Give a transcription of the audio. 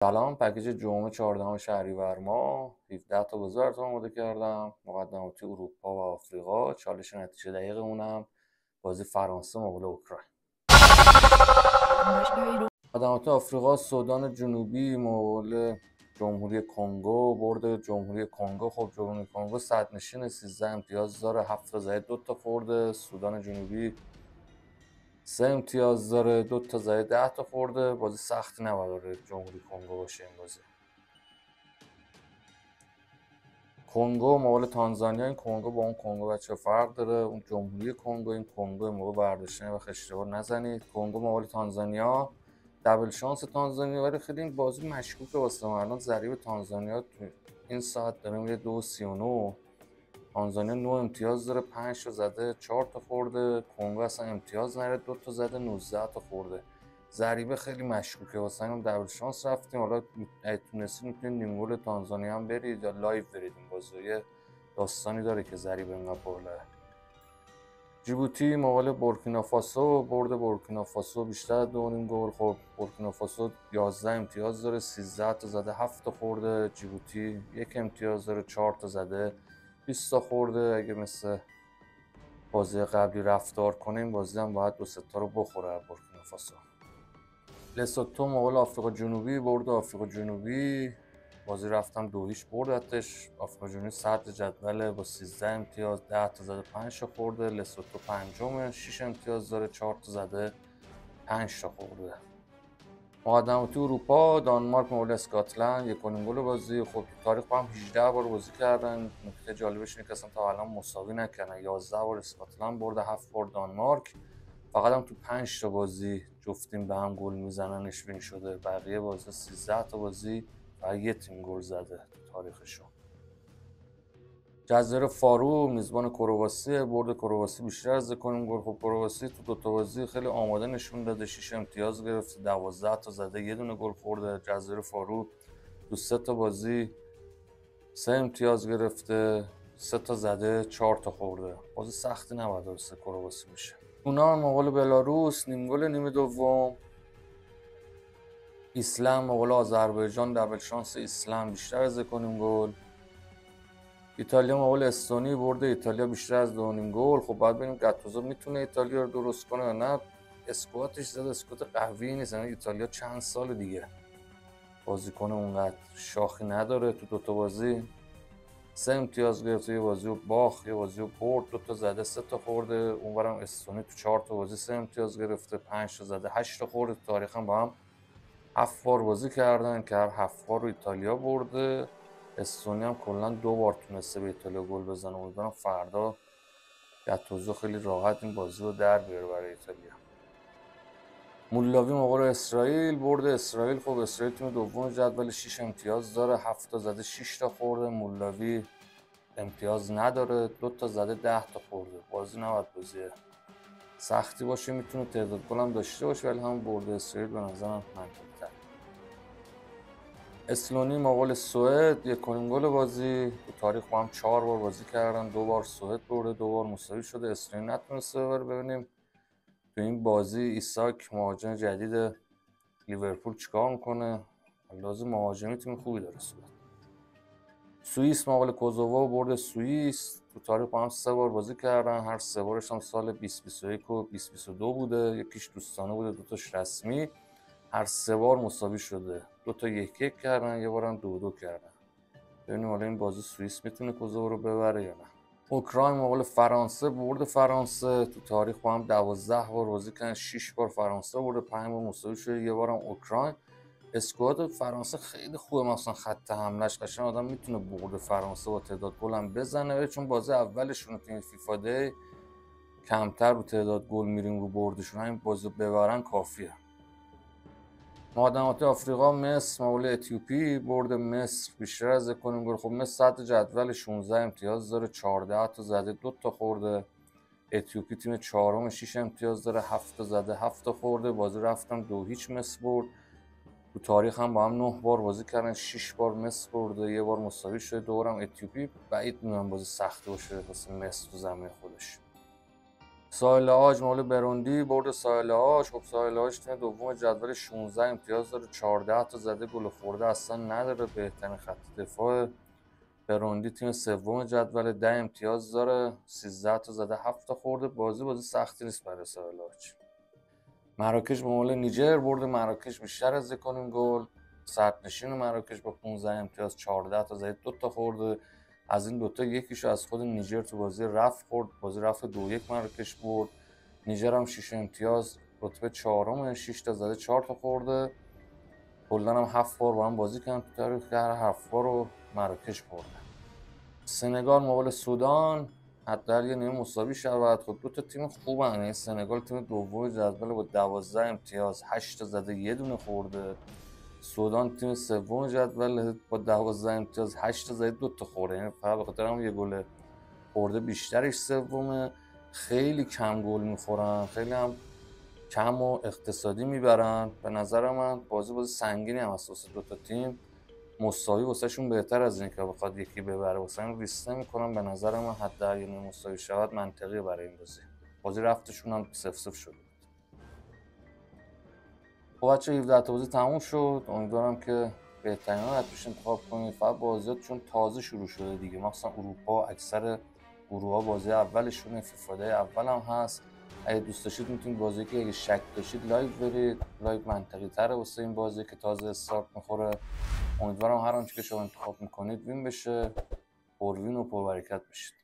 سلام. پکیج جمعه 14 شهریور ماه 17 تا بازی براتون آماده کردم. مقدماتی اروپا و آفریقا، چالش نتیجه دقیق اونم بازی فرانسه مقابل اوکراین. مقدماتی آفریقا، سودان جنوبی مقابل جمهوری کنگو. برد جمهوری کنگو. خب جمهوری کنگو صدرنشین 13 امتیاز داره، 7 تا زده 2 تا خورده. سودان جنوبی 3 امتیاز داره، 2 تا زده 10 تا خورده. بازی سختی نباید جمهوری کنگو باشه این بازی. کنگو مقابل تانزانیا. این کنگو با اون کنگو بچه فرق داره. اون جمهوری کنگو، این کنگو موقع برداشتن و اشتباه نزنید. کنگو مقابل تانزانیا، دبل شانس تانزانیا، ولی خیلی این بازی مشکوکه واسه من. الان ضریب تانزانیا تو این ساعت داره میره 2.39. تانزانیا 9 امتیاز داره، 5 تا زده 4 تا خورده. کنگو اصلا امتیاز نره، 2 تا زده 19 تا خورده. ضریبه خیلی مشکوکه واسه اینم دبل شانس رفتیم. حالا اگه تونستید میتونید نیم گل تانزانیا هم برید یا لایو برید. این بازی داستانی داره که ضریبه اینقدر بالاه. جیبوتی مقابل بورکینافاسو. برد بورکینافاسو بیشتر از 2.5 گل. خب بورکینافاسو 11 امتیاز داره، 13 تا زده 7 تا خورده. جیبوتی 1 امتیاز داره، 4 تا زده 20 تا خورده. اگه مثل بازی قبلی رفتار کنه این بازی هم باید 2-3 تا رو بخوره بورکینافاسو. لسوتو مقابل آفریقا جنوبی. برد آفریقا جنوبی. بازی رفتم 2-0 بردتش. آفریقا جنوبی صدر جدوله با 13 امتیاز، 10 تا زده 5 تا خورده. لسوتو پنجمه، 6 امتیاز داره، 4 تا زده 5 تا خورده. مقدماتی اروپا، دانمارک مقابل اسکاتلند. 1.5 گل بازی. خب تو تاریخ با هم 18 بار بازی کردن. نکته جالبش اینه که اصلا تا الان مساوی نکردن. 11 بار اسکاتلند برده، 7 بار دانمارک. فقط هم تو 5 تا بازی جفتیم به هم گل میزنن نشون شده. بقیه بازی 13 تا بازی و یه تیم گل زده تو تاریخشون. جزایر فارو میزبان کرواسی. برد کرواسی بیشتر از 1.5 گل. خب کرواسی تو 2 تا بازی خیلی آماده نشون داده. 6 امتیاز گرفته، 12 تا زده، یه دونه گل خورده. جزایر فارو تو 3 تا بازی 3 امتیاز گرفته، 3 تا زده، 4 تا خورده. بازی سختی نباید واسه کرواسی بشه. یونان مقابل بلاروس. نیم گل نیمه دوم. ایسلند مقابل آذربایجان. دبل شانس ایسلند بیشتر از 1.5 گل. ایتالیا مقابل استونی. برد ایتالیا بیشتر از 2.5 گل. خب باید ببینیم گاتوزو میتونه ایتالیا رو درست کنه یا نه. اسکواتش زده اسکوات قوی نیست. یعنی ایتالیا چند سال دیگه بازیکن اونقدر شاخی نداره. تو 2 تا بازی 3 امتیاز گرفته، یه بازی رو باخت، یه بازی رو برد. 2 تا زده 3 تا خورده. اونورم استونی تو 4 تا بازی 3 امتیاز گرفته، 5 تا زده 8 تا خورده. تو تاریخ هم با هم 7 بار بازی کردن که هر 7 بار رو ایتالیا برده. استونی هم کلا 2 بار تونسته به ایتالیا گل بزنه. امیدوارم فردا گاتوزو خیلی راحت این بازی رو در بیاره برای ایتالیا. مولاوی مقابل اسرائیل. برد اسرائیل. خب اسرائیل تیم دوم جدول، 6 امتیاز داره، 7 تا زده 6 تا خورده. مولاوی امتیاز نداره، 2 تا زده 10 تا خورده. بازی نباید بازی سختی باشه، میتونه تعداد گل هم داشته باشه، ولی هم برد اسرائیل به نظرم منطقی‌تره. اسلونی مقابل سوئد. 1.5 گل بازی. تو تاریخ با هم 4 بار بازی کردن. 2 بار سوئد برده، 2 بار مساوی شده. اسلونی نتونسته ببره. ببینیم تو این بازی ایساک مهاجم جدید لیورپول چیکار میکنه. لازم مهاجمی تیم خوبی داره سوئد. سوئیس مقابل کوزوو. برد سوئیس. تو تاریخ با هم 3 بار بازی کردن. هر 3 بارش هم سال 2021 و 2022 بوده. یکیش دوستانه بوده، 2 تاش رسمی. هر 3 بار مساوی شده. 2 تا 1-1 کردن، یه بارم 2-2 کردن. ببینیم حالا این بازی سوئیس میتونه کوزوو رو ببره یا نه. اوکراین مقابل فرانسه. برد فرانسه. تو تاریخ با هم 12 بار بازی کردن. 6 بار فرانسه برده، 5 بار مساوی شده، یه بارم اوکراین. اسکواد فرانسه خیلی خوبه، مثلا خط حملهش قشنگ آدم میتونه برد فرانسه با تعداد گل هم بزنه، چون بازی اولشون تو فیفا دی کمتر رو تعداد گل میریم رو بردشون. همین بازی ببرن کافیه. مقدماتی آفریقا. مصر مقابل اتیوپی. برد مصر بیشتر از 1.5 گل. خب مصر صدر جدول، 16 امتیاز داره، 14 تا زده 2 تا خورده. اتیوپی تیم چهارم، 6 امتیاز داره، 7 تا زده 7 تا خورده. بازی رفتم 2-0 مصر برد. تو تاریخ هم با هم 9 بار بازی کردن. 6 بار مصر برده، یه بار مساوی شده. دورم اتیوپی. بعید میدونم بازی سخت باشه واسه مصر تو زمین خودش. ساحل آج مال بروندی برد ساحل آج. خب ساحل آج تیم دوم جدول 16 امتیاز داره، 14 تا زده، گل خورده اصلا نداره، بهترین خط دفاع. بروندی تیم سوم جدول 10 امتیاز داره، 13 تا زده، 7 تا خورده. بازی سختی نیست برای ساحل آج. مراکش با مال نیجر برد مراکش بیشتر از 1.5 گل. صدرنشین مراکش با 15 امتیاز 14 تا زده، 2 تا خورده. از این دوتا یکیشو از خود نیجر تو بازی رفت خورد. بازی رفت 2-1 مراکش برد. نیجر هم 6 امتیاز رتبه 4م، 6 تا زده، 4 تا خورده. کلا هم 7 بار با هم بازی کردن تو تاریخ، هر 7 بار رو مراکش برده. سنگال مقابل سودان حداقل یه نیمه مساوی شود. خب دو تا تیم خوبن. یعنی سنگال تیم دوم جدول با 12 امتیاز 8 تا زده، یه دونه خورده. سودان تیم سوم جدول با 12 امتیاز 8 تا زده، 2 تا خورده. یعنی فقط به خاطر هم یه گل خورده بیشترش سومه. خیلی کم گل میخورن، خیلی هم کم و اقتصادی میبرن. به نظر من بازی سنگینی هم اساس دو تا تیم. مساوی واسه شون بهتر از اینکه بخواد یکی ببره. واسه این ریسک نمی‌کنم. به نظر من حداقل یه مساوی شود منطقی برای این بازی رفتشون هم 0-0 شد. خب بچه 17 تا بازی تموم شد. امیدوارم که بهترین ها توش انتخاب کنید. فقط بازیات چون تازه شروع شده دیگه، مخصوصا اروپا اکثر گروه‌ها بازی اولشونه، فیفا اول هم هست. اگه دوست داشتید میتونید بازی که اگه شک داشتید لایو برید. لایو منطقی تره واسه این بازی که تازه استارت میخوره. امیدوارم هر آنچه که شما انتخاب میکنید وین بشه، پروین و پربرکت بشید.